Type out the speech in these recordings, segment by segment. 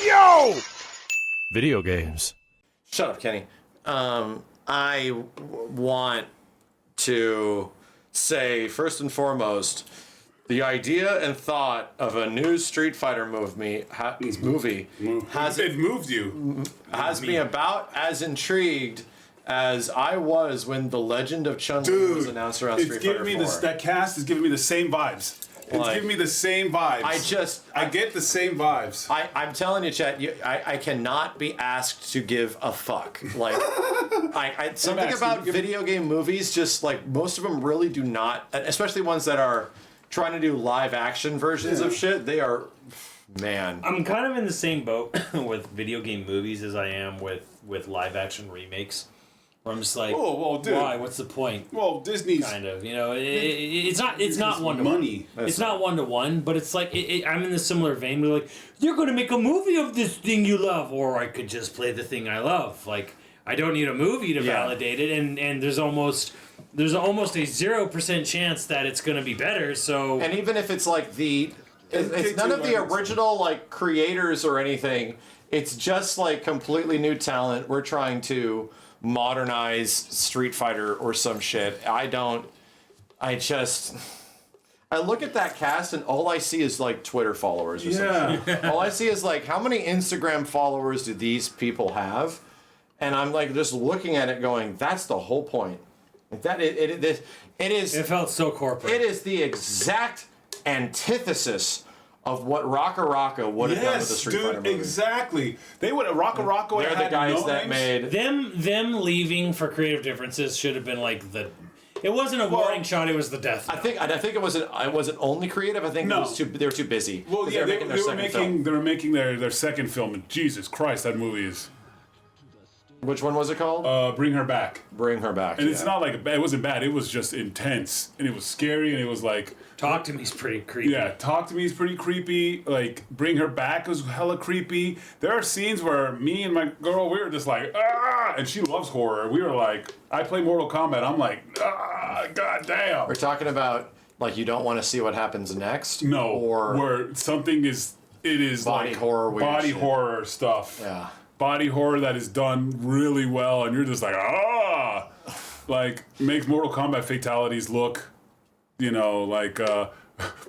Yo! Video games. Shut up, Kenny. I want to say, first and foremost, the idea and thought of a new Street Fighter movie has me about as intrigued as I was when The Legend of Chun-Li was announced around Street Fighter 4. That cast is giving me the same vibes. It's giving me the same vibes. I get the same vibes. I'm telling you, Chet, I cannot be asked to give a fuck. Like, something about video game movies, just like most of them really do not, especially ones that are trying to do live action versions of shit. They are, man. I'm kind of in the same boat with video game movies as I am with live action remakes. Where I'm just like, dude. Why? What's the point? Well, Disney's kind of, it's not one to money. It's not 1-to-1, but it's like I'm in the similar vein. We're like, you're going to make a movie of this thing you love, or I could just play the thing I love. Like, I don't need a movie to validate it, and there's almost a 0% chance that it's going to be better. So, and even if it's like it's none of the original like creators or anything. It's just like completely new talent. We're trying to modernize Street Fighter or some shit. I look at that cast and all I see is like Twitter followers or some shit. All I see is like, how many Instagram followers do these people have? And I'm like just looking at it going, that's the whole point. Like it felt so corporate. It is the exact antithesis of what Rocka Rocka would have done with the Street Fighter movie. Exactly. They would have Rocka Rocka. They're the guys that made them leaving for creative differences should have been like the. It wasn't a warning shot. It was the death note. I think it wasn't only creative. I think they were too busy. Well, yeah, they were making their second film. And Jesus Christ, that movie is. Which one was it called? Bring Her Back. Bring Her Back. And it's not like it wasn't bad. It was just intense, and it was scary, and it was like. Talk to Me's pretty creepy. Yeah, Talk to Me is pretty creepy. Like, Bring Her Back was hella creepy. There are scenes where me and my girl, we were just like, ah! And she loves horror. We were like, I play Mortal Kombat. I'm like, ah, goddamn. We're talking about, like, you don't want to see what happens next? No. Or where something is, it is body like horror, weird body shit. horror stuff. Yeah. Body horror that is done really well, and you're just like, ah! Like, makes Mortal Kombat fatalities look, like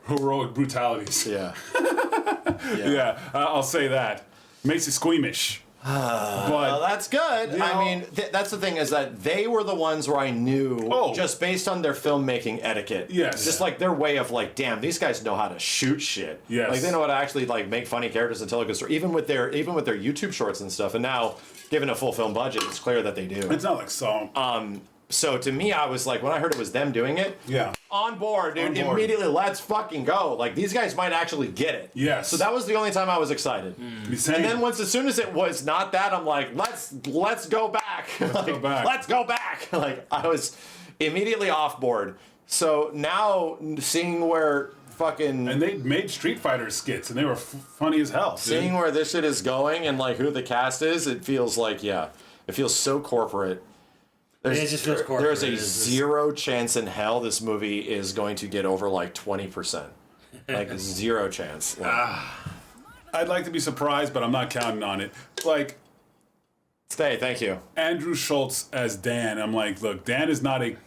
heroic brutalities. Yeah. I'll say that. Makes it squeamish. But well, that's good. I mean, that's the thing is that they were the ones where I knew, just based on their filmmaking etiquette. Yes. Just like their way of like, damn, these guys know how to shoot shit. Yes. Like they know how to actually like make funny characters and tell a good story. Even with their YouTube shorts and stuff. And now, given a full film budget, it's clear that they do. It's not like song. So to me, I was like, when I heard it was them doing it, on board, dude. On board. Immediately, let's fucking go. Like these guys might actually get it. Yes. So that was the only time I was excited. And then as soon as it was not that, I'm like, let's go back. Let's go back. Like I was immediately off board. So now seeing where fucking and they made Street Fighter skits and they were funny as hell. Seeing where this shit is going and like who the cast is, it feels like it feels so corporate. It just feels corporate. There's a zero chance in hell this movie is going to get over like 20%. Like zero chance. Like, I'd like to be surprised, but I'm not counting on it. Like, thank you. Andrew Schultz as Dan. I'm like, look, Dan is not a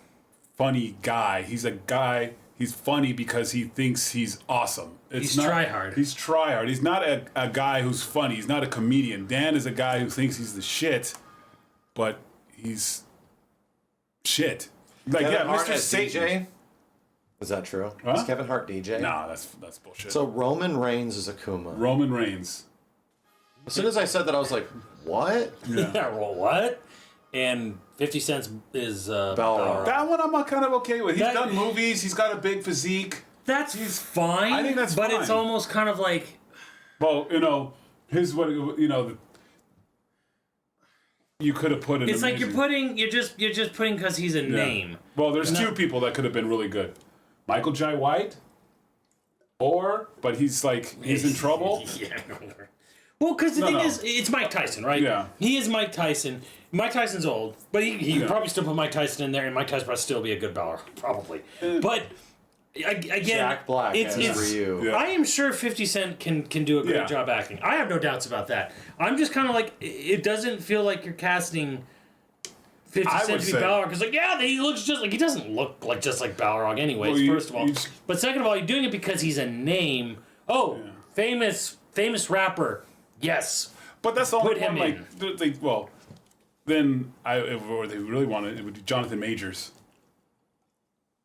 funny guy. He's a guy. He's funny because he thinks he's awesome. He's tryhard. He's tryhard. He's not a guy who's funny. He's not a comedian. Dan is a guy who thinks he's the shit, but he's shit. Like Kevin Hart Mr. as Satan. DJ? Is that true? Huh? Is Kevin Hart DJ? Nah, that's bullshit. So Roman Reigns is Akuma. Roman Reigns. As soon as I said that, I was like, what? Yeah, well, what? And 50 Cent is Balrog. That one I'm kind of okay with. He's done movies. He's got a big physique. That's fine. I think that's but fine. It's almost kind of like. Well, here's what you could have put in. It's like you're just putting because he's a name. Well, there's two people that could have been really good. Michael Jai White, but he's in trouble. Yeah. Well, because the thing is, it's Mike Tyson, right? Yeah. He is Mike Tyson. Mike Tyson's old, but he probably still put Mike Tyson in there, and Mike Tyson would still be a good baller, probably. But Again, Jack Black it's as Ryu. Yeah. I am sure 50 Cent can do a great Yeah. job acting. I have no doubts about that. I'm just kind of like, it doesn't feel like you're casting 50 I Cent would to be say- Balrog. Because, like, yeah, he looks just like, he doesn't look like just like Balrog anyways, Well, first of all. But second of all, you're doing it because he's a name. Oh, famous rapper. Yes. But that's the only Put him one, then if they really wanted, it would be Jonathan Majors.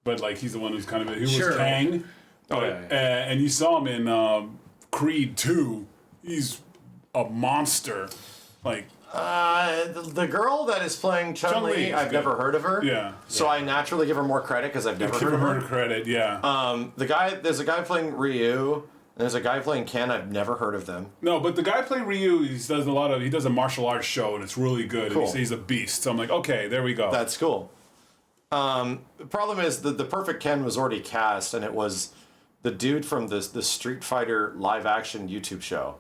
But, like, he's the one who's kind of, he was Sure. Kang. Oh, But, yeah. and you saw him in Creed 2. He's a monster. Like, The girl that is playing Chun-Li, Chun-Li is I've good. never heard of her. Yeah. So I naturally give her more credit because I've never give heard of him her. credit, yeah. There's a guy playing Ryu, and there's a guy playing Ken. I've never heard of them. No, but the guy playing Ryu, he does a martial arts show, and it's really good. Cool. And he's a beast. So I'm like, okay, there we go. That's cool. The problem is the perfect Ken was already cast, and it was the dude from the Street Fighter live action YouTube show.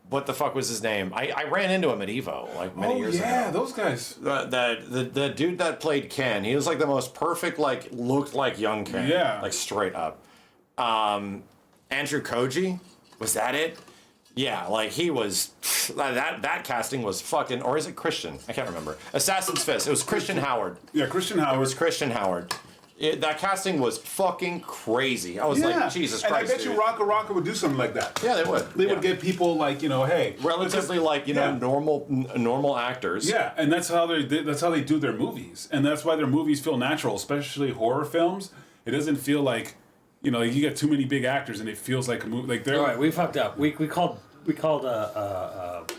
What the fuck was his name? I ran into him at Evo like many years ago. those guys. The dude that played Ken, he was like the most perfect, like looked like young Ken. Yeah. Like straight up. Andrew Koji, was that it? Yeah, like he was that casting was fucking, or is it Christian? I can't remember. Assassin's Fist. It was Christian Howard. Yeah, Christian Howard. It was Christian Howard. That casting was fucking crazy. I was like, Jesus Christ. And I bet dude. you Rocka would do something like that. Yeah, they would. They would get people like, hey, relatively like normal actors. Yeah, and that's how they do their movies, and that's why their movies feel natural, especially horror films. It doesn't feel like you get too many big actors, and it feels like a movie. Like they're All right, we fucked up. We called Balrog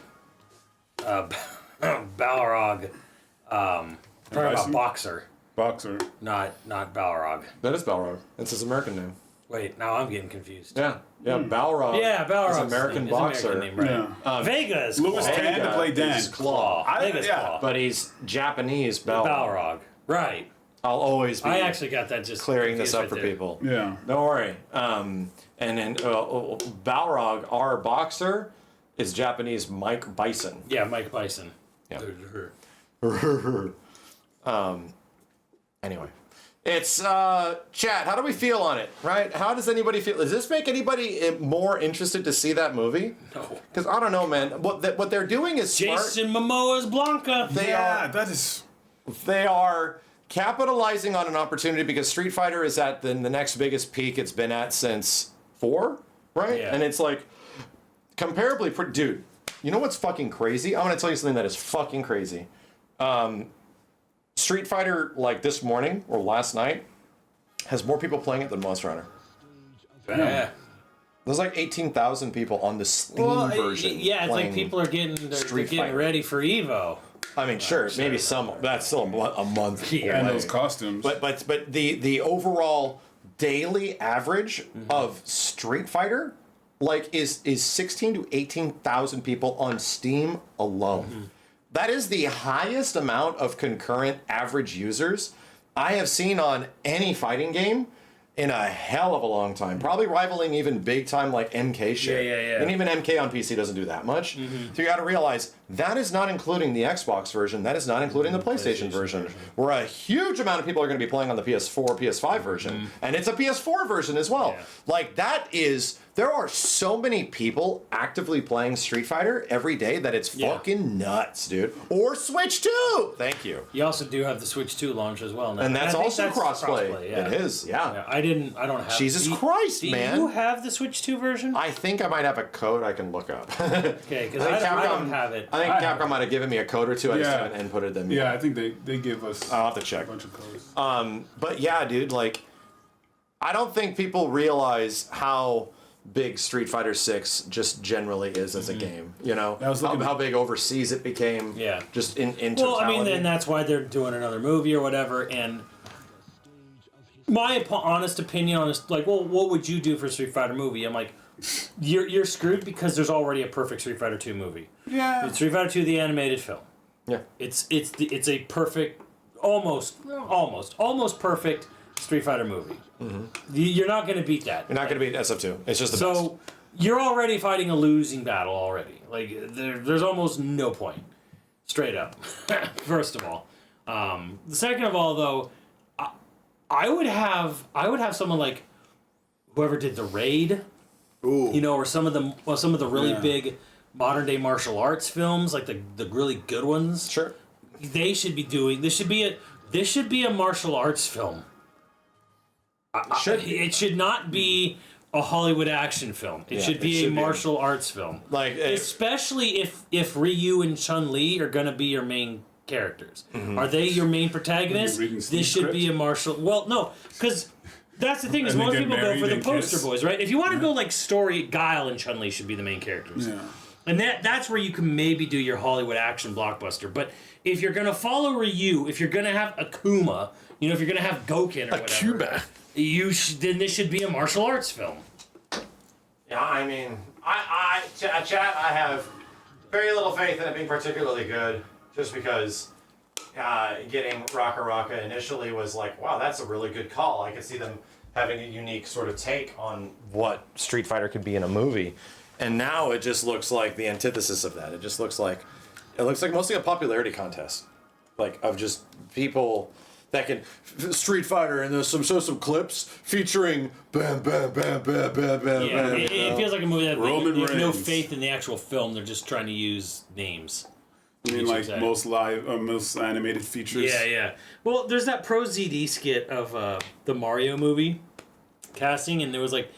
talking about Bison? boxer, boxer. not Balrog. That is Balrog. That's his American name. Wait, now I'm getting confused. Yeah, Balrog. Yeah, Balrog. is American boxer. Name, right? Yeah. Vega's Louis Claw. Tan to play Dan. is Claw. Vega's yeah. Claw. But he's Japanese Balrog. Balrog. Right. I'll always be I actually got that just clearing this up confused for right people. Yeah. Don't worry. And then Balrog, our boxer, is Japanese Mike Bison. there. Yeah, Mike Bison. Yeah. Anyway, it's chat. How do we feel on it? Right? How does anybody feel? Does this make anybody more interested to see that movie? No. Because I don't know, man. What they're doing is smart. Jason Momoa's Blanca. That is. They are capitalizing on an opportunity because Street Fighter is at the next biggest peak it's been at since 4, right? Yeah. And it's like comparably, dude. You know what's fucking crazy? I'm gonna tell you something that is fucking crazy. Street Fighter, like this morning or last night, has more people playing it than Monster Hunter. Yeah. There's like 18,000 people on the Steam version. Yeah, it's like playing people are getting Street getting Fighter. ready for Evo. I mean, sure, maybe some. That's still a month. Yeah. And away. those costumes. But the overall daily average of Street Fighter is 16 to 18,000 people on Steam alone. That is the highest amount of concurrent average users I have seen on any fighting game in a hell of a long time. Probably rivaling even big time like MK shit. Yeah. And even MK on PC doesn't do that much. So you got to realize that is not including the Xbox version. That is not including the PlayStation version. Where a huge amount of people are going to be playing on the PS4, PS5 version. And it's a PS4 version as well. Yeah. Like that is... There are so many people actively playing Street Fighter every day that it's fucking nuts, dude. Or Switch 2! Thank you. You also do have the Switch 2 launch as well now. And that's I think also crossplay. Yeah. It is, yeah. Yeah, I don't have. Jesus Christ, man. Do you have the Switch 2 version? I think I might have a code I can look up. Okay, because I don't have it. I think Capcom might have given me a code or two. I just Yeah. haven't inputted them. Yeah, I think they give us I'll have to check. a bunch of codes. But yeah, dude, like, I don't think people realize how big Street Fighter 6 just generally is as a game. You know, I was looking how big overseas it became. Yeah. Just in Well, totality. I mean, then that's why they're doing another movie or whatever. And my honest opinion on this, like, well, what would you do for a Street Fighter movie? I'm like, you're screwed because there's already a perfect Street Fighter 2 movie. Yeah. It's Street Fighter 2, the animated film. Yeah. It's a perfect, almost perfect Street Fighter movie. You're not going to beat that. You're not going to beat SF2. It's just the best. So you're already fighting a losing battle already. Like there's almost no point. Straight up. First of all, the second of all, though, I would have someone like whoever did The Raid. Ooh. You know, or some of the really big modern day martial arts films, like the really good ones. Sure. They should be doing. This should be a martial arts film. It should not be a Hollywood action film. It should be a martial arts film. Like, especially if Ryu and Chun-Li are gonna be your main characters. Mm-hmm. Are they your main protagonists? This should be a martial. Well, no, because that's the thing is And they most get people go married for the and poster kiss. boys, right? If you want to go like story, Guile and Chun-Li should be the main characters. Yeah. And that's where you can maybe do your Hollywood action blockbuster. But if you're gonna follow Ryu, if you're gonna have Akuma, you know, if you're gonna have Goken or whatever, then this should be a martial arts film. Yeah, I mean, chat, I have very little faith in it being particularly good, just because getting Raka Raka initially was like, wow, that's a really good call. I could see them having a unique sort of take on what Street Fighter could be in a movie. And now it just looks like the antithesis of that. It looks like mostly a popularity contest, like of just people that can Street Fighter and there's some clips featuring bam bam bam bam bam bam. Yeah, bam, it feels like a movie that Roman they have no Reigns. faith in the actual film. They're just trying to use names. I mean, like most animated features. Yeah. Well, there's that Pro ZD skit of the Mario movie casting, and there was like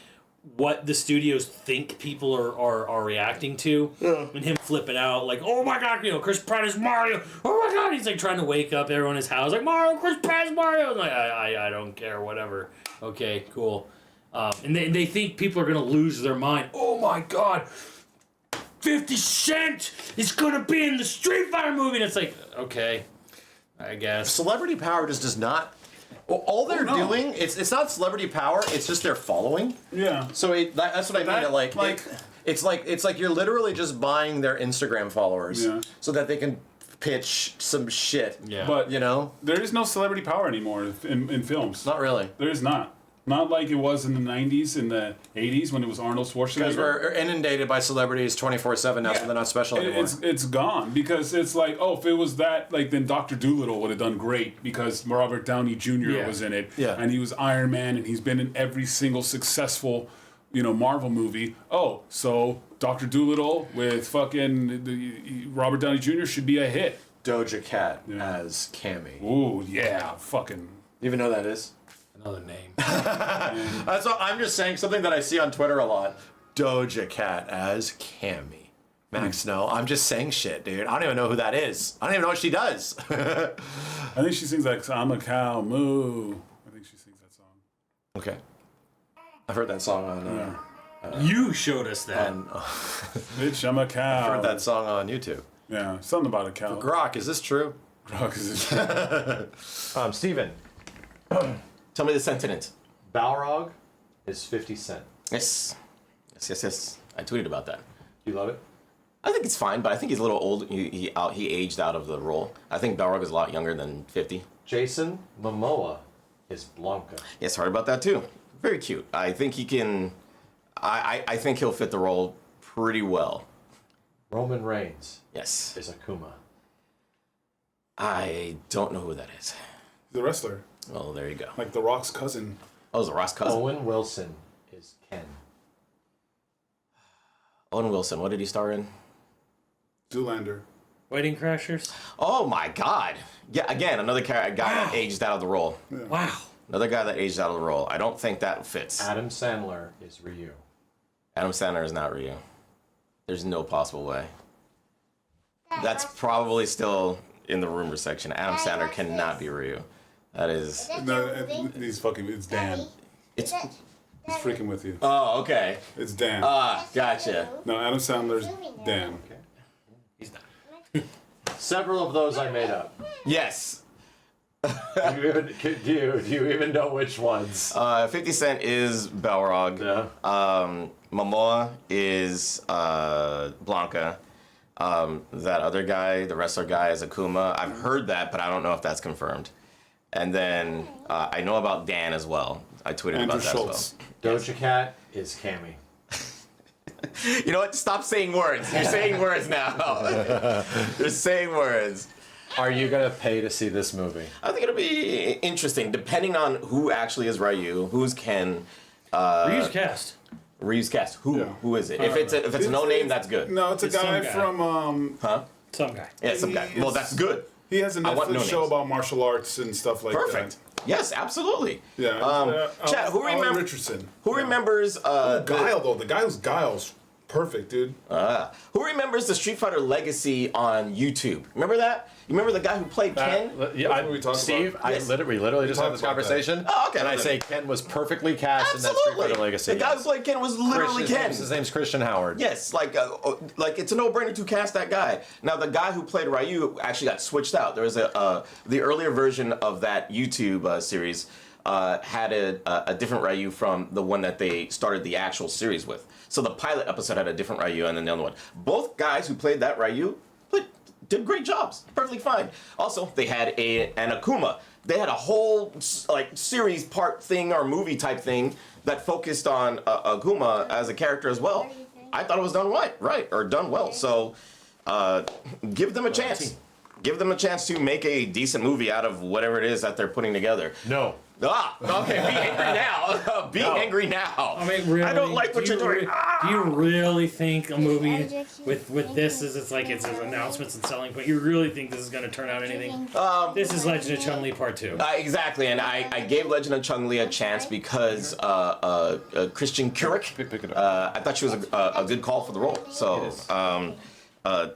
what the studios think people are reacting to, and him flipping out like, oh my god, you know, Chris Pratt is Mario. Oh my god, he's like trying to wake up everyone in his house like Mario, Chris Pratt is Mario. I'm like, I don't care, whatever. Okay, cool. And they think people are gonna lose their mind. Oh my god. 50 Cent is gonna be in the Street Fighter movie, and it's like, okay, I guess. Celebrity power just does not. Well, all they're doing, it's not celebrity power. It's just their following. Yeah. So that's what I mean. It's like you're literally just buying their Instagram followers, so that they can pitch some shit. Yeah. But You know, there is no celebrity power anymore in films. not really. There is not. Not like it was in the 90s, in the 80s when it was Arnold Schwarzenegger. Because we're inundated by celebrities 24/7 now, so they're not special anymore. It's gone because it's like, oh, if it was that, like then Dr. Dolittle would have done great because Robert Downey Jr. was in it, and he was Iron Man, and he's been in every single successful, Marvel movie. Oh, so Dr. Dolittle with fucking Robert Downey Jr. should be a hit. Doja Cat as Cammy. Ooh, yeah, fucking. You even know who that is? Another name. That's all, I'm just saying something that I see on Twitter a lot. Doja Cat as Cammy. Max Snow. I'm just saying shit, dude. I don't even know who that is. I don't even know what she does. I think she sings like "I'm a cow, moo." I think she sings that song. Okay. I've heard that song on. You showed us that. Bitch, I'm a cow. I've heard that song on YouTube. Yeah, something about a cow. Grok, is this true? Grok is Steven. Tell me the sentiment. Balrog is 50 Cent. Yes. I tweeted about that. You love it? I think it's fine, but I think he's a little old. He aged out of the role. I think Balrog is a lot younger than 50. Jason Momoa is Blanca. Yes, heard about that too. Very cute. I think he can. I think he'll fit the role pretty well. Roman Reigns Yes. is Akuma. I don't know who that is. the wrestler, Oh, there you go. like The Rock's cousin. Oh, it's a Ross cousin. Owen Wilson is Ken. Owen Wilson. What did he star in? Zoolander. Wedding Crashers. Oh my God! Yeah, again, another guy that aged out of the role. Wow. Another guy that aged out of the role. I don't think that fits. Adam Sandler is Ryu. Adam Sandler is not Ryu. There's no possible way. That's probably still in the rumor section. Adam Sandler cannot be Ryu. That is. No, it's Dan. It's. He's freaking with you. Oh, okay. It's Dan. Gotcha. No, Adam Sandler's Dan. He's not. Several of those I made up. Yes. Do you even know which ones? 50 Cent is Balrog. Yeah. Momoa is Blanca. That other guy, the wrestler guy, is Akuma. I've heard that, but I don't know if that's confirmed. And then I know about Dan as well. I tweeted Andrew about that Schultz. as well. Doja Cat is Cammy. You know what? Stop saying words. You're saying words now. You're saying words. Are you gonna pay to see this movie? I think it'll be interesting, depending on who actually is Ryu, who's Ken. Ryu's cast. Ryu's cast. Who is it? If it's a no name, that's good. No, it's a guy some guy. from. Some guy. Yeah, some guy. Well, that's good. He has a I want Netflix no show names. about martial arts and stuff like Perfect. that. Yes, absolutely. Yeah. Chad, who Alan remember? Richardson. Who remembers? Guile though. The guy who's Guile's perfect, dude. Who remembers the Street Fighter Legacy on YouTube? Remember that? You remember the guy who played Ken? That's what we talked Steve, about. Yes. we literally just had talked this about that. conversation. Oh, okay. And I say Ken was perfectly cast in that Street Absolutely. Fighter Legacy. The guy who played Ken was literally Ken. His name's Christian Howard. Yes, like it's a no-brainer to cast that guy. Now the guy who played Ryu actually got switched out. There was the earlier version of that YouTube series had a different Ryu from the one that they started the actual series with. So the pilot episode had a different Ryu, and then the other one. Both guys who played that Ryu did great jobs, perfectly fine. Also, they had an Akuma. They had a whole series part thing or movie type thing that focused on Akuma as a character as well. I thought it was done done well. So give them a chance. Give them a chance to make a decent movie out of whatever it is that they're putting together. No. Okay, be angry now. Be angry now. I mean, really, I don't like what you're doing. Do you really think a movie with this is it's announcements and selling point? You really think this is going to turn out anything? This is Legend of Chun-Li Part 2. Exactly, and I gave Legend of Chun-Li a chance because Christian Curick, I thought she was a good call for the role. So,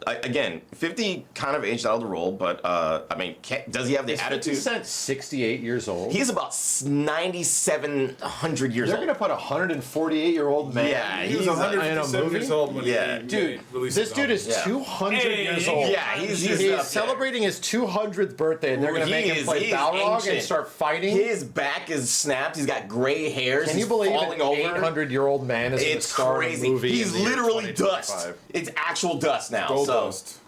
again, 50 kind of aged out of the role, but I mean, does he have the attitude? 68 years old. He's about 9,700 years They're old. gonna put a 148-year-old man. Yeah, He was he's 157 years old when he released This his dude album. is 200 years old. Yeah, he's He's up there. celebrating his 200th birthday, and they're gonna make him play He's Balrog ancient. and start fighting. His back is snapped. He's got gray hairs. Can you He's believe falling an over. 800-year-old man is the It's star crazy. of a movie? He's in the year literally 2025? dust. It's actual dust now. Gold so, dust.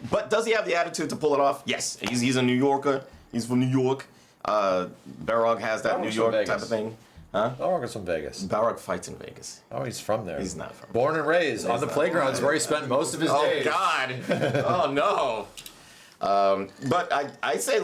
But does he have the attitude to pull it off? Yes. He's a New Yorker. He's from New York. Balrog has that Balrog's New York from type Vegas. of thing. Balrog is from Vegas. Balrog fights in Vegas. Oh, he's from there. He's not from Born and raised on the playgrounds where he spent most of his Oh days. God! Oh no! But I say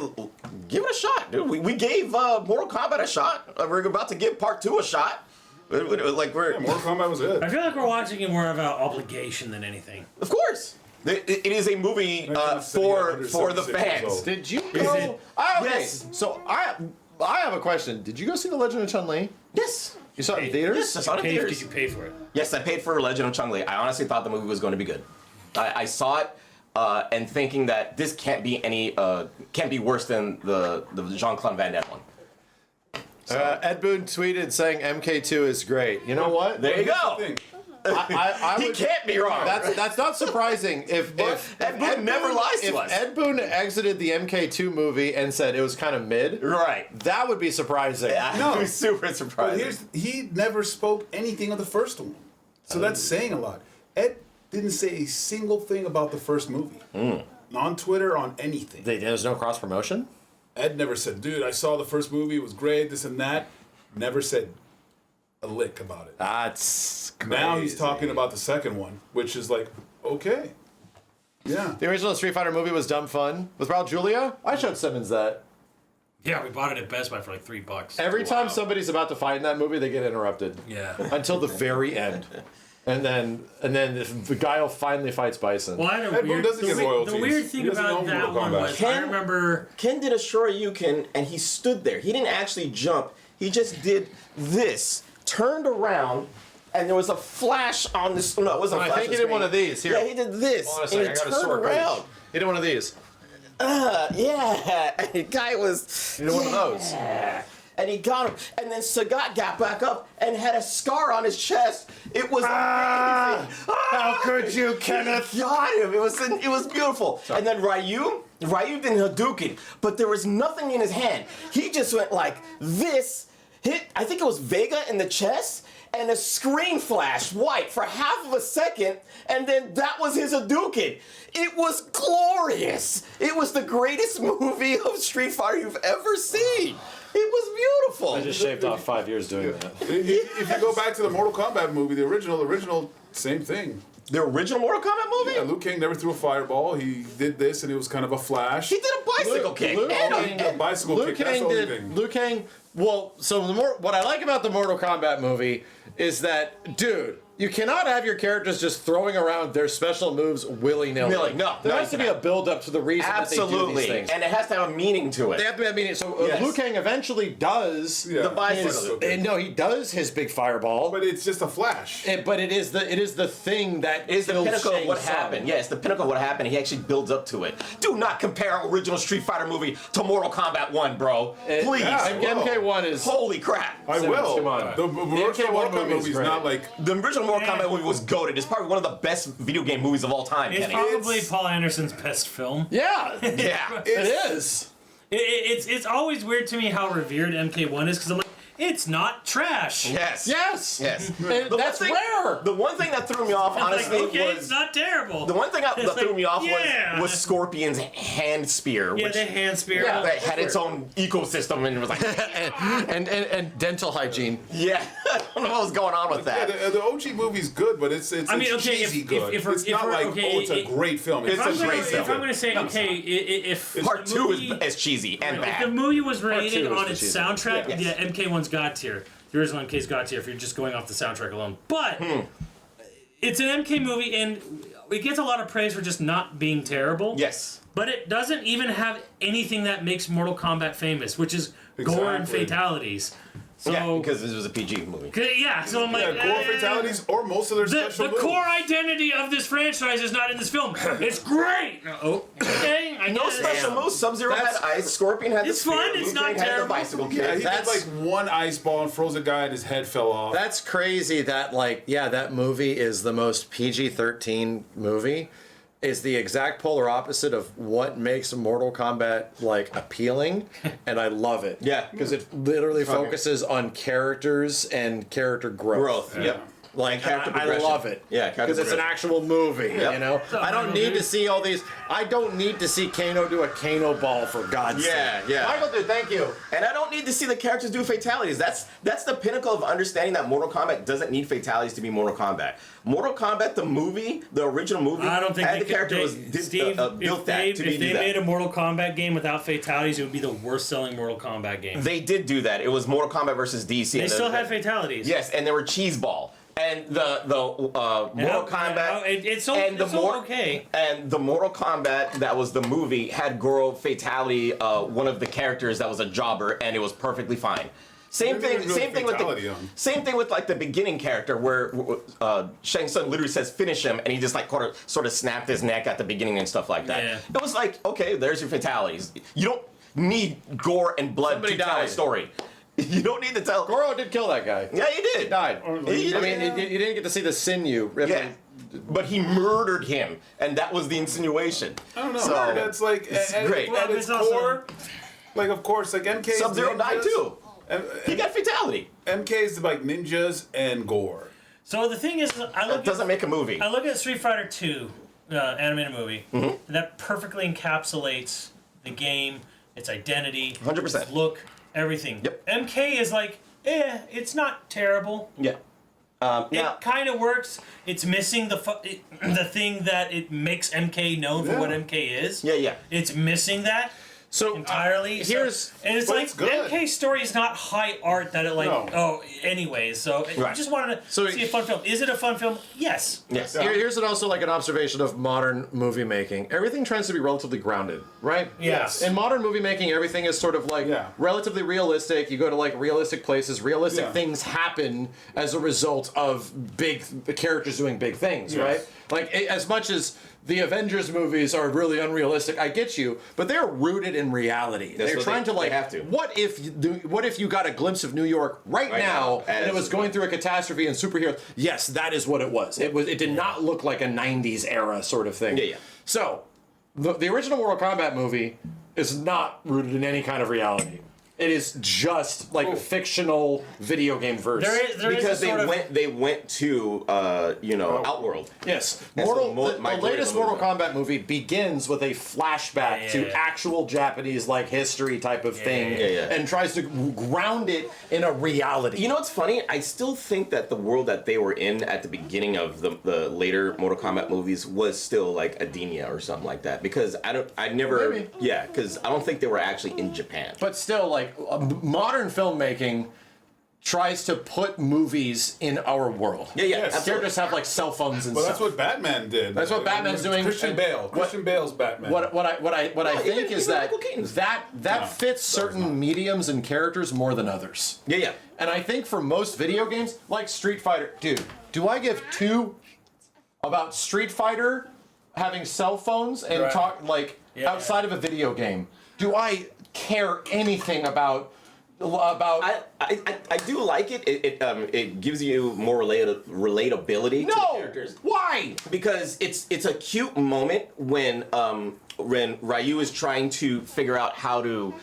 give it a shot, dude. We gave Mortal Kombat a shot. We're about to give Part 2 a shot. Like Mortal Kombat was good. I feel like we're watching it more about obligation than anything. of course. It is a movie for the fans. Did you it- go? Okay, Yes. so I have a question. Did you go see The Legend of Chun-Li? Yes. You saw it in theaters? Yes, I saw it in Did theaters. you pay for it? Yes, I paid for Legend of Chun-Li. I honestly thought the ed was going to be good. I saw it and thinking that this can't be worse than the Jean-Claude Van Damme one. Ed Boon tweeted saying MK2 is great. You know what? There you go. Thing. I He would- can't be wrong. That's not surprising. If Ed Boon never lies to if us. Ed Boon exited the MK2 movie and said it was kind of mid, Right. that would be surprising. I'd be super But surprised. he never spoke anything of the first one. So that's saying a lot. Ed didn't say a single thing about the first movie. On Twitter, on anything. There's no cross promotion. Ed never said, dude, I saw the first movie, it was great, this and that. Never said a lick about it. That's crazy. Now he's talking about the second one, which is like, okay. Yeah. The original Street Fighter movie was dumb fun with Raul Julia. I showed Simmons that. Yeah, we bought it at Best Buy for like $3. Every time somebody's about to fight in that movie, they get interrupted. Yeah. Until the very end. And then the guy finally fights Bison. Well, I know Ed Boon doesn't get royalties. the weird He thing doesn't about own that Mortal one Kombat. was I remember Ken did a Shoryuken and he stood there. He didn't actually jump. He just did this, turned around, and there was a flash on this. No, it wasn't a I flash. think he on did the one of screen. these. Here. Yeah, he did this. Hold on a And second, he I got a turned sword. around. He did one of these. Yeah, the guy was. He did one of those. And he got him. And then Sagat got back up and had a scar on his chest. It was amazing. How could you, Kenneth? Got him. It was beautiful. And then Ryu did Hadouken, but there was nothing in his hand. He just went like this, hit, I think it was Vega in the chest, and a screen flashed white for half of a second, and then that was his Hadouken. It was glorious. It was the greatest movie of Street Fighter you've ever seen. It was beautiful. I just shaved off 5 years doing that. If you go back to the Mortal Kombat movie, the original, same thing. The original Mortal Kombat movie? Yeah, Liu Kang never threw a fireball. He did this, and it was kind of a flash. He did a bicycle kick. A bicycle kick. That's the only thing. Liu Kang. Well, so what I like about the Mortal Kombat movie is that, dude, you cannot have your characters just throwing around their special moves willy-nilly. No, there no, has to you be a cannot. build-up to the reason that they do Absolutely. these things. And it has to have a meaning to it. They have to have meaning. So Yes. Liu Kang eventually does The bicycle. no, he does his big fireball. But it's just a flash. But it is the thing that It's the kills pinnacle of Shang what Tsung. happened. Yeah, it's the pinnacle of what happened. He actually builds up to it. Do not compare original Street Fighter movie to Mortal Kombat 1, bro. Please. MK1 is. Holy crap. I Simmons, will. come on. The original Mortal Kombat movie is movie is great. not like. The original Mortal Kombat movie was goated. It's probably one of the best video game movies of all time, It's Kenny. probably Paul Anderson's best film. Yeah, Yeah. it is. It's always weird to me how revered MK1 is because I'm like, it's not trash. Yes. Yes. Yes. And that's rare. The one thing that threw me off, It's honestly, like, okay, was it's not terrible. the one thing that It's threw like, me off yeah. was Scorpion's hand spear, Yeah, which the hand spear. that had its own ecosystem and it was like, and dental hygiene. yeah, I don't know what was going on with Yeah, that. the OG movie's good, but it's I mean, okay, cheesy if- good. if we're- it's if not we're- like, okay, oh, it's a great film. It's If I'm a gonna- great film. If I'm going to say, okay, if Part the 2 movie- is as cheesy and if the bad. movie was rated 2 is on the its cheesy. soundtrack, Yes. yeah, MK1's God tier. The original MK's God tier if you're just going off the soundtrack alone. But it's an MK movie, and it gets a lot of praise for just not being terrible. Yes. But it doesn't even have anything that makes Mortal Kombat famous, which is gore and Exactly. fatalities. So Yeah, because this was a PG movie. yeah, so I'm Yeah, like, gore fatalities or most of their The special moves. core identity of this franchise is not in this film. It's great. Oh, okay. I No guess. special moves. Sub-Zero had That's- ice. Scorpion had the It's spear. fun, Liu it's not Kang had the terrible. bicycle kick. Yeah, he did That's- like one ice ball and froze a guy and his head fell off. That's crazy that, like, yeah, that movie is the most PG-13 movie. Is the exact polar opposite of what makes Mortal Kombat, like, appealing, and I love it. Yeah. Because it literally focuses on characters and character growth. Yep. Like, character I progression. love it. Yeah, character because it's an progression. actual movie. Yep. You know, I don't need to see all these. I don't need to see Kano do a Kano ball for God's Yeah, sake. yeah. Michael, dude, thank you. And I don't need to see the characters do fatalities. That's the pinnacle of understanding that Mortal Kombat doesn't need fatalities to be Mortal Kombat. Mortal Kombat, the movie, the original movie, I don't think had they the character could, was Steve, built if that they, to if be they that. made a Mortal Kombat game without fatalities, it would be the worst selling Mortal Kombat game. They did do that. It was Mortal Kombat versus DC. They and still had fatalities. Yes, and they were cheese ball. And the Mortal Kombat okay. And the Mortal Kombat that was the movie had Goro fatality one of the characters that was a jobber, and it was perfectly fine. Same Maybe thing. there's Same thing with fatality on. same thing with like the beginning character where Shang Tsung literally says finish him, and he just like sort of snapped his neck at the beginning and stuff like that. Yeah. It was like, okay, there's your fatalities. You don't need gore and blood Somebody to tell a died. story. You don't need to tell. Goro did kill that guy. Yeah, he did. He died. He I did. mean, you didn't get to see the sinew. Yeah. But he murdered him, and that was the insinuation. I don't know. So, That's like it's at, great. at Well, its it's also- core. Like, of course, like MK. Sub-Zero died too. He got fatality. MK's like ninjas and gore. So the thing is, I look That doesn't make a movie. I look at Street Fighter 2 animated movie that perfectly encapsulates the game, its identity, 100%. its look, everything. Yep. MK is like, it's not terrible. Yeah. Now, It kind of works. It's missing the the thing that it makes MK known for what MK is. yeah. It's missing that So entirely. here's and it's but like it's good. MK's story is not high art that it like. No. Oh, anyways. So I Right. just wanted to So see a fun film. Is it a fun film? Yes. Yes. here's also like an observation of modern movie making. Everything tends to be relatively grounded, right? Yes. In modern movie making, everything is sort of like Yeah. relatively realistic. You go to like realistic places. Realistic Yeah. things happen as a result of big characters doing big things, Yes. right? Like as much as the Avengers movies are really unrealistic, I get you, but they're rooted in reality. That's They're what trying they to like, have to. what if you got a glimpse of New York right now and it as- was going through a catastrophe and superheroes? Yes, that is what it was. It did not look like a 90s era sort of thing. Yeah. So, the original Mortal Kombat movie is not rooted in any kind of reality. It is just like a fictional video game verse. There because is a sort of, they went to Outworld. Yes, And so the latest Mortal Kombat movie begins with a flashback to actual Japanese like history type of thing, and tries to ground it in a reality. You know what's funny? I still think that the world that they were in at the beginning of the later Mortal Kombat movies was still like Adenia or something like that, because I never because I don't think they were actually in Japan. But still, like modern filmmaking tries to put movies in our world. Characters have like cell phones and Well, stuff. that's what Batman did. That's what Batman's doing. Christian Bale. Christian Bale's Batman. What I think is that that fits certain not. mediums and characters more than others. Yeah. And I think for most video games, like Street Fighter, dude, do I give two about Street Fighter having cell phones and talk like outside of a video game? Do I care anything about? I do like it. It gives you more relatability to the characters. Why? Because it's a cute moment when Ryu is trying to figure out how to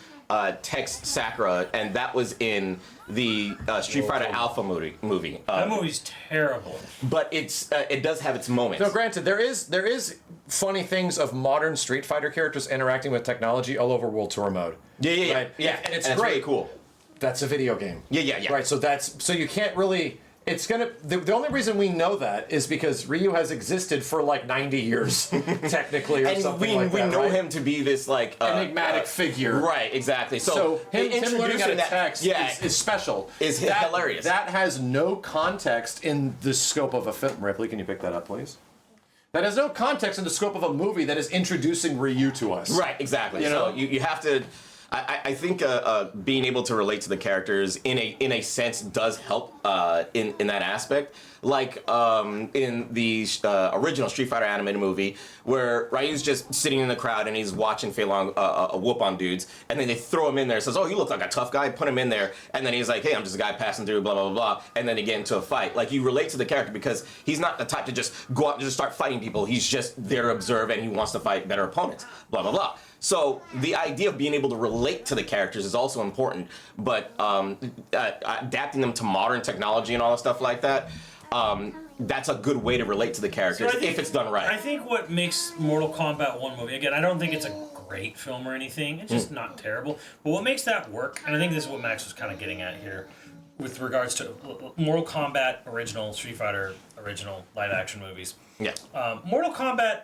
text Sakura, and that was in the Street Fighter Alpha movie. that movie's terrible. But it does have its moments. No, granted, there is funny things of modern Street Fighter characters interacting with technology all over World Tour mode. Yeah. Right? And it's and great. Really cool. That's a video game. Yeah. Right, so you can't really. It's gonna. The only reason we know that is because Ryu has existed for like 90 years, technically, or And something like we that. know right? him to be this like enigmatic figure. Right, exactly. So him learning how to that text is special. Is hilarious. That has no context in the scope of a film. Ripley, can you pick that up, please? That has no context in the scope of a movie that is introducing Ryu to us. Right, exactly. You know? So you have to. I think being able to relate to the characters in a sense does help in that aspect. Like in the original Street Fighter animated movie, where Ryu's just sitting in the crowd and he's watching Fei Long whoop on dudes, and then they throw him in there. Says, "Oh, you look like a tough guy." Put him in there, and then he's like, "Hey, I'm just a guy passing through." Blah blah blah blah. And then they get into a fight. Like you relate to the character because he's not the type to just go out and just start fighting people. He's just there to observe, and he wants to fight better opponents. Blah blah blah. So the idea of being able to relate to the characters is also important, but adapting them to modern technology and all that stuff like that, that's a good way to relate to the characters if it's done right. I think what makes Mortal Kombat 1 movie, again, I don't think it's a great film or anything, it's just not terrible, but what makes that work, and I think this is what Max was kind of getting at here, with regards to Mortal Kombat original, Street Fighter original live action movies. Yeah. Mortal Kombat,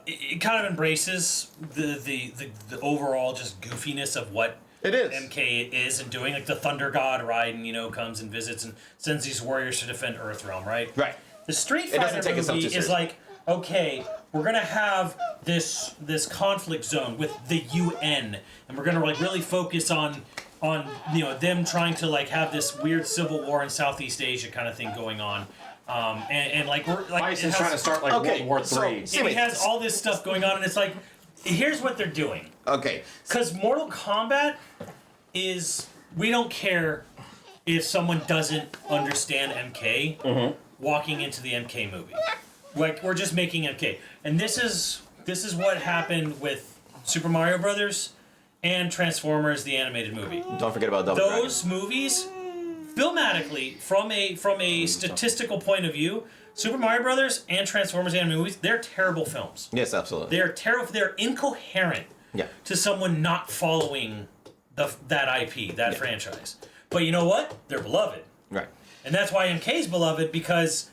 it kind of embraces the overall just goofiness of what It is. MK is and doing. Like the Thunder God Raiden, comes and visits and sends these warriors to defend Earthrealm, right? Right. The Street doesn't Fighter take itself movie too is seriously. like, okay, we're gonna have this conflict zone with the UN, and we're gonna like really focus on them trying to like have this weird civil war in Southeast Asia kind of thing going on. And like we're like Bison's trying to start like Okay, World War so- III. it has all this stuff going on, and it's like, here's what they're doing. Okay. Because Mortal Kombat is, we don't care if someone doesn't understand MK walking into the MK movie. Like, we're just making MK. And this is what happened with Super Mario Brothers and Transformers, the animated movie. Don't forget about Double Those movies, filmatically, from a statistical point of view, Super Mario Brothers and Transformers animated movies, they're terrible films. Yes, absolutely. They're terrible. They're incoherent to someone not following that IP, that franchise. But you know what? They're beloved, Right. and that's why MK's beloved, because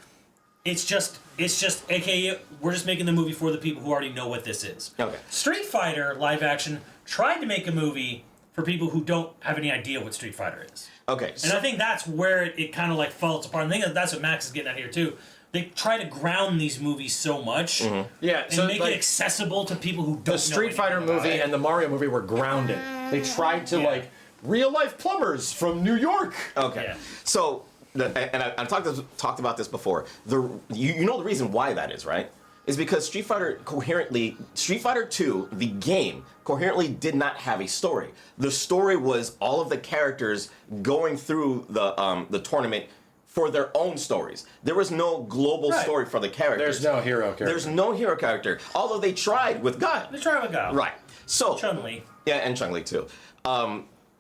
it's just AKA we're just making the movie for the people who already know what this is. Okay. Street Fighter live action tried to make a movie for people who don't have any idea what Street Fighter is. Okay. And I think that's where it kind of like falls apart. I think that's what Max is getting at here too. They try to ground these movies so much and make it accessible to people who don't know the Street Fighter anything about movie it. and the Mario movie were grounded. They tried to like real life plumbers from New York. Okay. Yeah. So, and I've talked about this before. You know the reason why that is, right? Is because Street Fighter 2, the game, coherently did not have a story. The story was all of the characters going through the tournament for their own stories. There was no global story for the characters. There's no hero character. There's no hero character. Although they tried with God. They try with Guile. Right. So Chun-Li. Yeah, and Chun-Li too.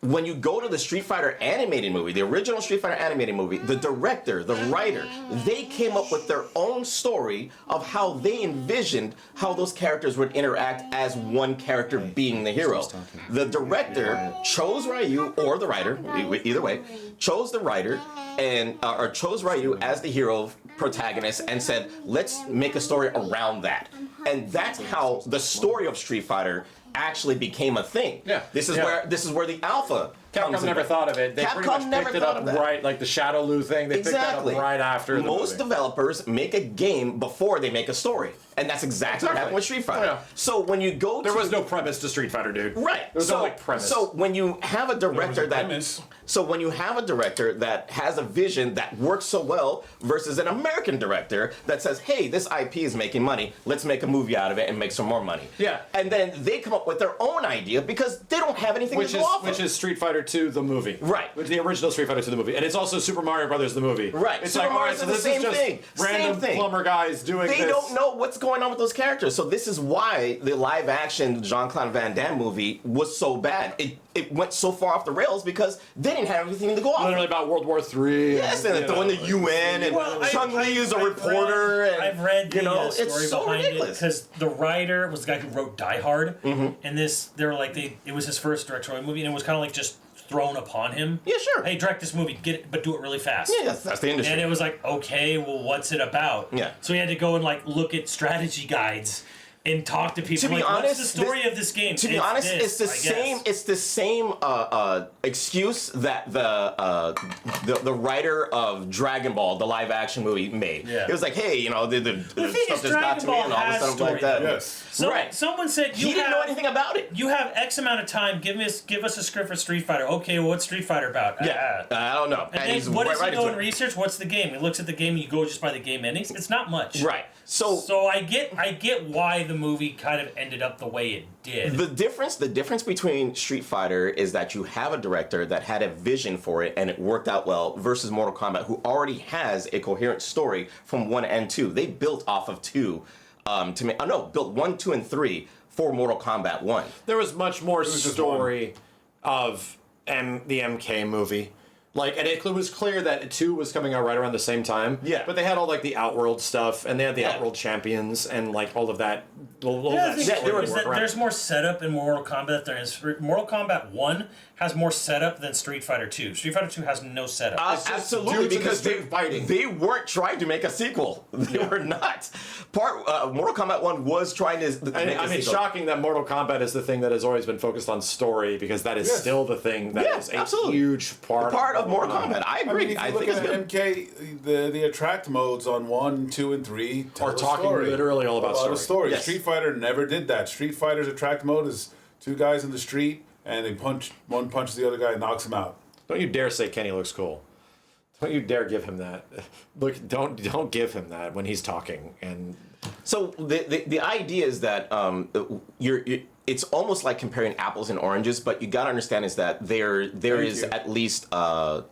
when you go to the Street Fighter animated movie, the original Street Fighter animated movie, the director, the writer, they came up with their own story of how they envisioned how those characters would interact as one character being the hero. The director chose Ryu, or the writer, either way, chose the writer and or chose Ryu as the hero protagonist and said, let's make a story around that. And that's how the story of Street Fighter actually became a thing. Yeah. This is where the alpha comes Capcom never thought of it. They pretty Capcom much never picked it thought up of that. right, like the Shadow Lu thing. They picked that up right after the Most movie. developers make a game before they make a story. And that's exactly what happened with Street Fighter. Oh, yeah. So when you go There was no premise to Street Fighter, dude. Right. There was no like premise. So when you have a director premise. when you have a director that has a vision that works so well versus an American director that says, hey, this IP is making money, let's make a movie out of it and make some more money. Yeah. And then they come up with their own idea because they don't have anything to go off of. Which is Street Fighter 2 the movie. Right. Which is the original Street Fighter 2 the movie. And it's also Super Mario Brothers the movie. Right. It's Super like, Mario's alright, so the this same is just thing. random Same thing. plumber guys doing They this. don't know what's going on with those characters. So this is why the live action Jean-Claude Van Damme movie was so bad. It went so far off the rails because they didn't have anything to go off. Literally about World War III. Yes, and they throw in the UN, and Chun-Li is a reporter, and I've read the story it's so behind ridiculous. it because the writer was the guy who wrote Die Hard, and it was his first directorial movie, and it was kind of like just thrown upon him. Yeah, sure. Hey, direct this movie, get it, but do it really fast. Yeah, that's the industry. And it was like, okay, well, what's it about? Yeah. So he had to go and like look at strategy guides and talk to people. To be like, honest, what's the story of this game? To be honest, it's the same. It's the same excuse that the writer of Dragon Ball, the live action movie, made. Yeah. It was like, hey, the thing stuff is, just got to me Dragon and Ball all this has stuff like that. story. Yes. Right. Someone said He didn't know anything about it. You have X amount of time. Give us a script for Street Fighter. Okay, well, what's Street Fighter about? Yeah, I don't know. And he's then what does he into go it. and research? What's the game? He looks at the game and you go just by the game endings. It's not much. Right. So I get why the movie kind of ended up the way it did. The difference between Street Fighter is that you have a director that had a vision for it and it worked out well versus Mortal Kombat, who already has a coherent story from 1 and 2. They built off of 2 built 1, 2, and 3 for Mortal Kombat 1. There was much more story of the MK movie. Like, and it was clear that 2 was coming out right around the same time. Yeah. But they had all, like, the Outworld stuff, and they had the Yeah. Outworld champions, and, like, all of that. There's more setup in Mortal Kombat than there is. Mortal Kombat 1 has more setup than Street Fighter 2. Street Fighter 2 has no setup. Absolutely, dudes in the because street fighting. they weren't trying to make a sequel. They were not. Mortal Kombat 1 was trying to make I a mean, sequel. shocking that Mortal Kombat is the thing that has always been focused on story, because that is still the thing that is a absolutely. huge part of Mortal Kombat. I agree. I mean, if you look at MK, the attract modes on 1, 2, and 3 tell Are a talking story. literally all about a story. Yes. Street Fighter never did that. Street Fighter's attract mode is 2 guys in the street and they one punches the other guy and knocks him out. Don't you dare say Kenny looks cool. Don't you dare give him that. Look, don't give him that when he's talking. And So the idea is that it's almost like comparing apples and oranges, but you gotta understand is that there is at least a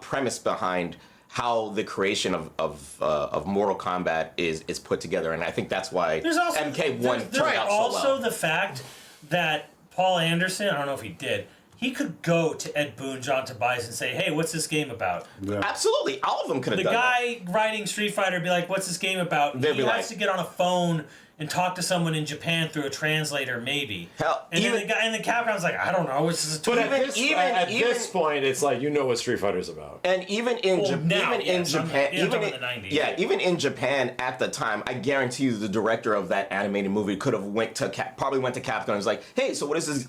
premise behind how the creation of Mortal Kombat is put together, and I think that's why MK1 turned out so also well. the fact that Paul Anderson, I don't know if he did, he could go to Ed Boon, John Tobias, and say, hey, what's this game about? Yeah. Absolutely, all of them could have The done that. guy writing Street Fighter would be like, what's this game about? They'd He be has like- to get on a phone and talk to someone in Japan through a translator, maybe. Hell, and even- then the guy in the Capcom's like, I don't know, it's just a but tool. at this point, it's like, you know what Street Fighter's about. And even in now, Japan, yes, I'm talking about the 90s. Even in Japan at the time, I guarantee you, the director of that animated movie could have probably went to Capcom and was like, "Hey, so what is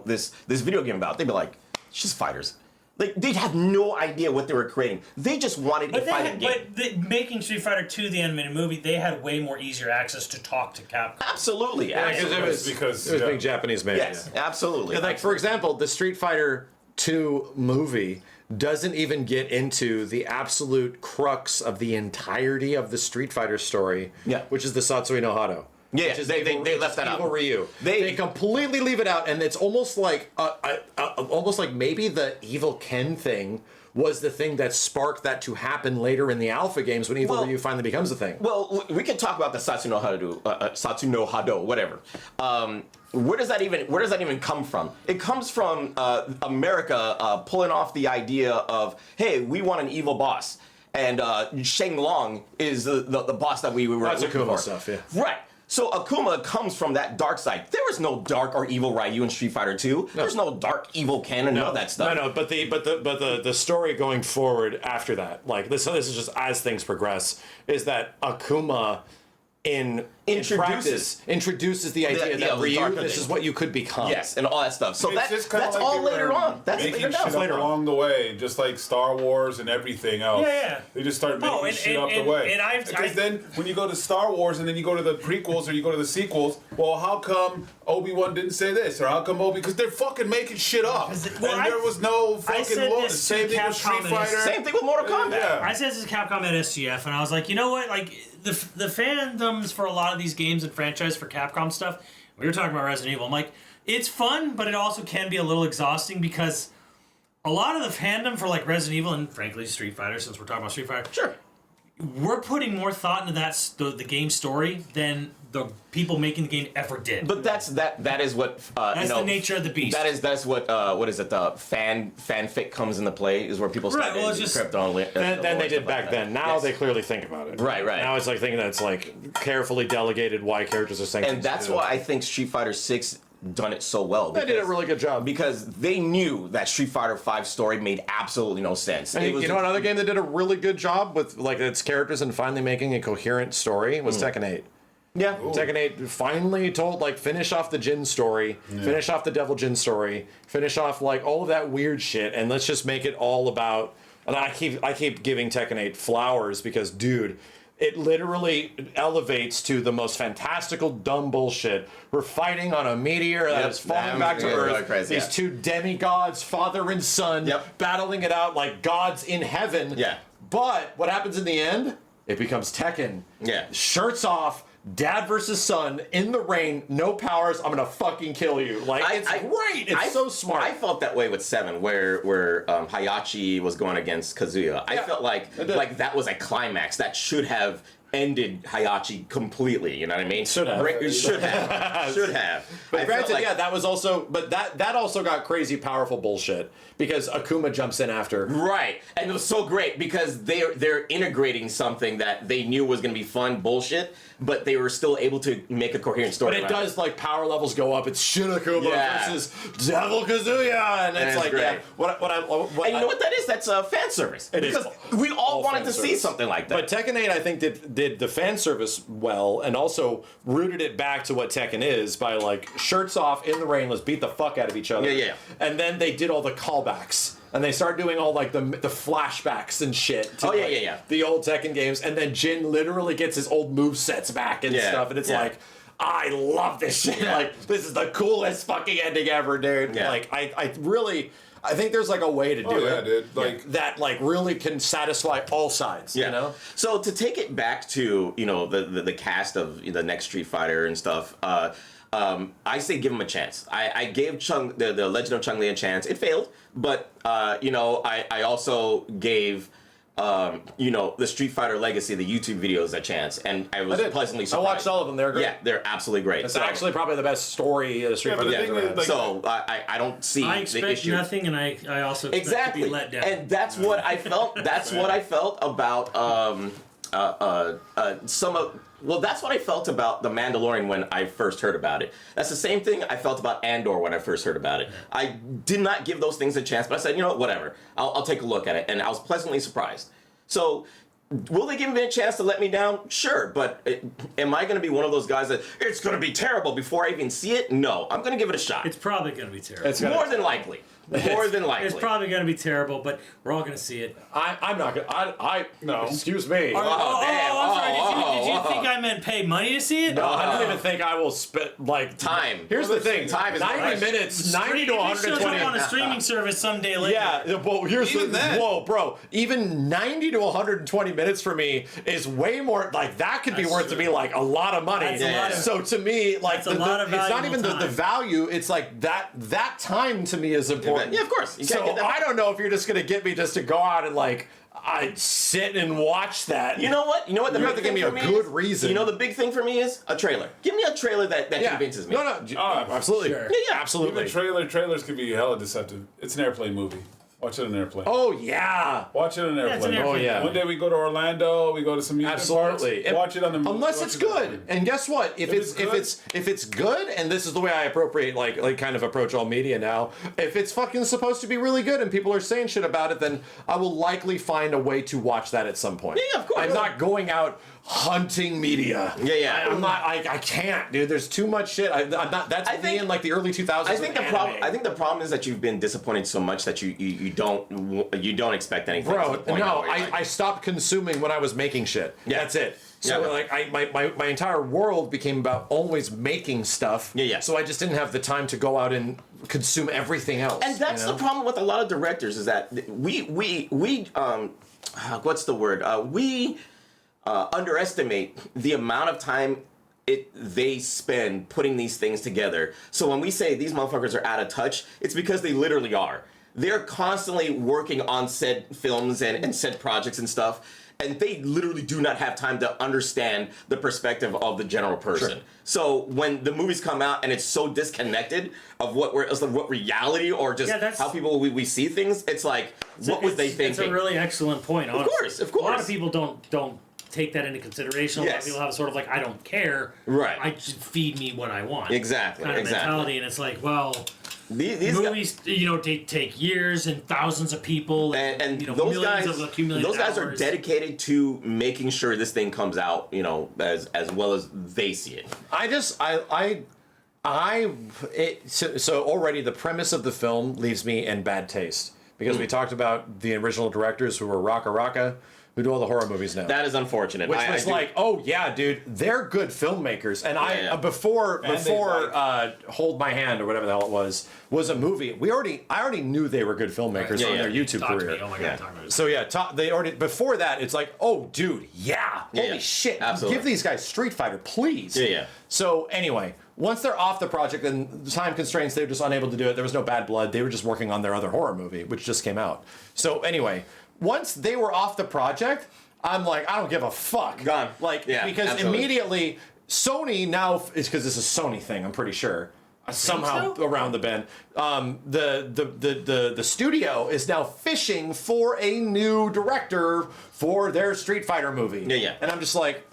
this this video game about?" They'd be like, "It's just fighters." Like, they had no idea what they were creating. They just wanted a fighting game. Making Street Fighter 2 the animated movie, they had way more easier access to talk to Capcom. Absolutely, Because absolutely. it was being Japanese made. Yes, absolutely. Like, for example, the Street Fighter 2 movie doesn't even get into the absolute crux of the entirety of the Street Fighter story, which is the Satsui no Hado. Yeah, which is they left that evil out. Ryu. They completely leave it out, and it's almost like maybe the evil Ken thing was the thing that sparked that to happen later in the alpha games when Evil Ryu finally becomes a thing. Well, we can talk about the Satsuno Hado, whatever. Where does that even come from? It comes from America pulling off the idea of, hey, we want an evil boss, and Sheng Long is the boss that we were That's looking Akuma for. stuff, yeah. Right. So Akuma comes from that dark side. There was no dark or evil Ryu in Street Fighter 2. There's no dark evil canon, none of that stuff. No, but the story going forward after that, like this is just as things progress, is that Akuma introduces the idea that Ryu, this is what you could become. Yes, and all that stuff. So It's just kinda that's like all they later were on. That's making later shit down. up Later on. along the way, just like Star Wars and everything else. Yeah. They just start making shit up the way. Because then when you go to Star Wars and then you go to the prequels or you go to the sequels, well, how come Obi-Wan didn't say this, or how come Because they're fucking making shit up. And there was no fucking law. Same thing with Street Fighter. Same thing with Mortal Kombat. Yeah. I said this is Capcom at SGF, and I was like, you know what? Like the fandoms for a lot of these games and franchise for Capcom stuff. We were talking about Resident Evil. I'm like, it's fun, but it also can be a little exhausting because a lot of the fandom for like Resident Evil and frankly Street Fighter, since we're talking about Street Fighter, Sure. we're putting more thought into the game story than the people making the game ever did. But that is what That's the nature of the beast. That's what is it? The fanfic comes into play is where people start Right, well, it's just- Then they did back then. Now Yes. they clearly think about it. Right. Now it's like thinking that it's like carefully delegated why characters are saying. And that's why I think Street Fighter 6 done it so well. They did a really good job. Because they knew that Street Fighter 5 story made absolutely no sense. And you know another game that did a really good job with like its characters and finally making a coherent story was Tekken 8. Yeah. Tekken 8 finally told, like, finish off the Jin story, finish off the Devil Jin story, finish off, like, all of that weird shit, and let's just make it all about... And I keep giving Tekken 8 flowers because, dude, it literally elevates to the most fantastical, dumb bullshit. We're fighting on a meteor that is falling back to Earth. Crazy, These two demigods, father and son, battling it out like gods in heaven. Yeah. But what happens in the end? It becomes Tekken. Yeah. Shirts off, dad versus son, in the rain, no powers, I'm gonna fucking kill you. Like, it's great. It's so smart. I felt that way with 7, where Hayachi was going against Kazuya. I felt like that was a climax that should have ended Hayachi completely. You know what I mean? Should have. Should have. But granted, that was also, but that also got crazy powerful bullshit because Akuma jumps in after. Right, and it was so great because they're integrating something that they knew was going to be fun bullshit, but they were still able to make a coherent story. But it does, like, power levels go up. It's Shin Akuma versus Devil Kazuya, and it's like, great. yeah. And you know what that is? That's fan service. It is because we all wanted to see service. something like that. But Tekken 8, I think, did the fan service well, and also rooted it back to what Tekken is by, like, shirts off in the rain, let's beat the fuck out of each other. Yeah. And then they did all the callbacks. And they started doing all, like, the flashbacks and shit to the old Tekken games. And then Jin literally gets his old movesets back and stuff. And it's like, I love this shit. Yeah. Like, this is the coolest fucking ending ever, dude. Yeah. Like, I really... I think there's like a way to do it dude. Like that, like, really can satisfy all sides. You know. So to take it back to the cast of the next Street Fighter and stuff, I say give him a chance. I gave the Legend of Chun-Li a chance. It failed, but I also gave the Street Fighter Legacy, the YouTube videos, a chance, and I was pleasantly surprised. I watched all of them. They're great. Yeah, they're absolutely great. It's actually probably the best story Street Fighter thing ever is, had. like, So I don't see I the expect issue. nothing, and I also expect to be let down. And that's what I felt. That's what I felt about that's what I felt about The Mandalorian when I first heard about it. That's the same thing I felt about Andor when I first heard about it. I did not give those things a chance, but I said, you know what, whatever. I'll take a look at it, and I was pleasantly surprised. So, will they give me a chance to let me down? Sure, but am I going to be one of those guys that it's going to be terrible before I even see it? No, I'm going to give it a shot. It's probably going to be terrible. More than likely. More than likely. It's probably going to be terrible, but we're all going to see it. I'm not gonna. No. Excuse me. I'm sorry. Did you think guy meant pay money to see it? No, I don't even think I will spend like Time. Here's the thing: Time is 90 right. minutes, 90 to If it shows 120. up on a streaming service someday later. Yeah, but here's Even the then. whoa, bro. Even 90 to 120 minutes for me is way more. Like that could be That's worth to true. me like a lot of money. That's a lot of- So to me, like that's a lot of it's not valuable even the time. value. It's like that time to me is important. Yeah, of course. You can't So get that. I don't know if you're just gonna get me just to go out and like I sit and watch that. You know what? You know what? The You big have to give thing me for a me good is- reason. You know the big thing for me is a trailer. Give me a trailer that Yeah. convinces me. No, absolutely. Sure. Yeah, Absolutely. Even trailers can be hella deceptive. It's an airplane movie. Watch it on an airplane. Oh yeah. Watch it on an Yeah, it's an airplane. airplane. Oh yeah. One day we go to Orlando. We go to some amusement Absolutely. parks. Watch it on the unless watch it's it on the good. airplane. And guess what? If it's good, and this is the way I appropriate like kind of approach all media now. If it's fucking supposed to be really good and people are saying shit about it, then I will likely find a way to watch that at some point. Yeah, of course. I'm not going out hunting media. Yeah. I'm not. I can't, dude. There's too much shit. I'm not. That's I me think- in like the early 2000s. I think the with problem. anime. I think the problem is that you've been disappointed so much that you don't expect anything. to Bro, the point no, where you're like- I stopped consuming when I was making shit. Yeah. That's it. So Yeah. like my entire world became about always making stuff. Yeah. So I just didn't have the time to go out and consume everything else. And that's the problem with a lot of directors is that we what's the word? We underestimate the amount of time they spend putting these things together. So when we say these motherfuckers are out of touch, it's because they literally are. They're constantly working on said films and said projects and stuff. And they literally do not have time to understand the perspective of the general person. Sure. So when the movies come out and it's so disconnected of what reality or just Yeah, that's- how people we see things, it's like, what was they thinking? It's a really excellent point. Honestly. Of course. A lot of people don't take that into consideration. A lot of Yes. people have a sort of like, I don't care. Right. I just feed me what I want. Exactly, Kind of exactly. mentality, and it's like, well, These guys- movies, take years and thousands of people and you know, those millions guys, of accumulated those guys are hours. dedicated to making sure this thing comes out, as well as they see it. So already the premise of the film leaves me in bad taste because we talked about the original directors who were Raka Raka, who do all the horror movies now. That is unfortunate. Which I was do- like, oh yeah, dude, they're good filmmakers. And yeah. Before And they Hold My Hand or whatever the hell it was a movie. I already knew they were good filmmakers Yeah, on yeah. their YouTube Talk to career. me. Oh my Yeah. god, talk about it. So yeah, they already before that. It's like, oh, dude, yeah, holy yeah. shit, Absolutely. give these guys Street Fighter, please. Yeah. So anyway, once they're off the project and the time constraints, they were just unable to do it. There was no bad blood. They were just working on their other horror movie, which just came out. So anyway, once they were off the project, I'm like, I don't give a fuck. Gone. Like, Yeah, because absolutely. immediately Sony now is because this is a Sony thing. I'm pretty sure. Somehow so? around the bend, the studio is now fishing for a new director for their Street Fighter movie. Yeah. And I'm just like,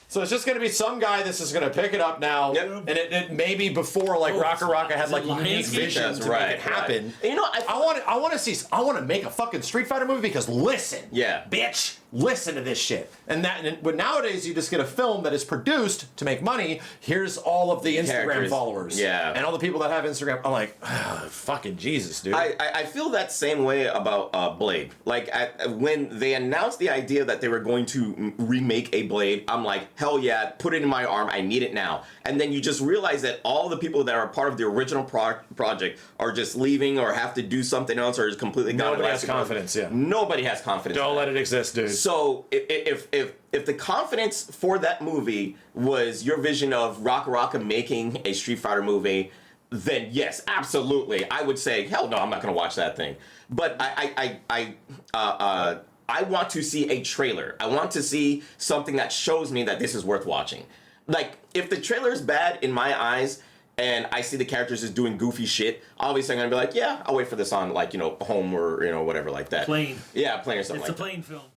so it's just gonna be some guy that's just gonna pick it up now, Yep. and it maybe before like Raka Raka had is like it unique Lionsgate? vision That's to right, make it happen. right. And you know, I want to make a fucking Street Fighter movie because listen, Yeah. bitch, listen to this shit. But nowadays you just get a film that is produced to make money. Here's all of the Instagram Characters. followers, Yeah. and all the people that have Instagram. I'm like, fucking Jesus, dude. I feel that same way about Blade. Like when they announced the idea that they were going to remake a Blade, I'm like, hell yeah, put it in my arm. I need it now. And then you just realize that all the people that are part of the original project are just leaving or have to do something else or is completely gone. Nobody has confidence. Yeah. Nobody has confidence. Don't let it exist, dude. So if the confidence for that movie was your vision of Raka Raka making a Street Fighter movie, then yes, absolutely, I would say hell no, I'm not gonna watch that thing. But I want to see a trailer. I want to see something that shows me that this is worth watching. Like if the trailer is bad in my eyes and I see the characters just doing goofy shit, obviously I'm gonna be like, yeah, I'll wait for this on home or whatever like that. Plane. Yeah, plane or something It's like a that. plane film.